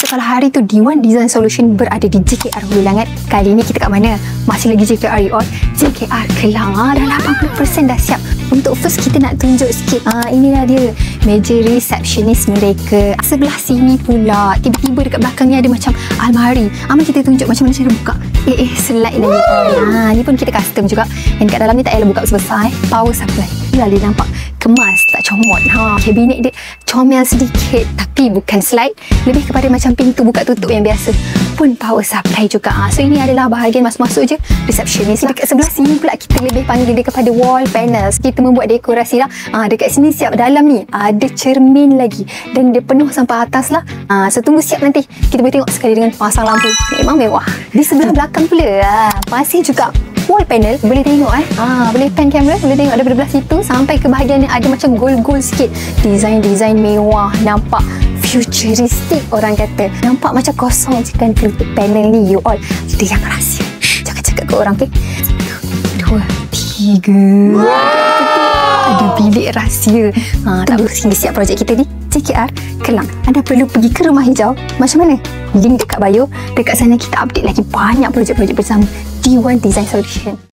So, kalau hari tu D1 Design Solution berada di JKR Hulu Langat, kali ni kita kat mana? Masih lagi JKR on JKR Kelang. Dah 80% dah siap. Untuk first kita nak tunjuk sikit. Inilah dia meja receptionist mereka. Sebelah sini pula tiba-tiba dekat belakang ni ada macam almari. Mari kita tunjuk macam mana cara buka. Slide lagi. Ni pun kita custom juga. Yang dekat dalam ni tak payah buka besar. Power supply. Inilah dia nampak kemas, tak comot. Kabinet dia comel sedikit tapi bukan slide, lebih kepada macam pintu buka tutup yang biasa. Pun power supply juga. So ini adalah bahagian masuk-masuk je receptionist. Dekat sebelah sini pula kita lebih panggil dia kepada wall panels. Kita membuat dekorasi lah. Dekat sini siap, dalam ni ada cermin lagi dan dia penuh sampai atas lah. So tunggu siap nanti kita boleh tengok sekali dengan pasang lampu. Memang mewah. Di sebelah belakang pula masih juga wall panel. Boleh tengok boleh pan kamera, boleh tengok daripada belah situ sampai ke bahagian yang ada macam gold-gold sikit. Design mewah, nampak futuristik orang kata. Nampak macam kosong je kan panel ni you all. Jadi yang rahsia, cakap-cakap ke orang, okay? 1, 2, 3. Ada bilik rahsia. Tunggu sini siap projek kita ni JKR Kelang. Anda perlu pergi ke Rumah Hijau. Macam mana? Link dekat bio. Dekat sana kita update lagi banyak projek-projek bersama D1 Design Solution.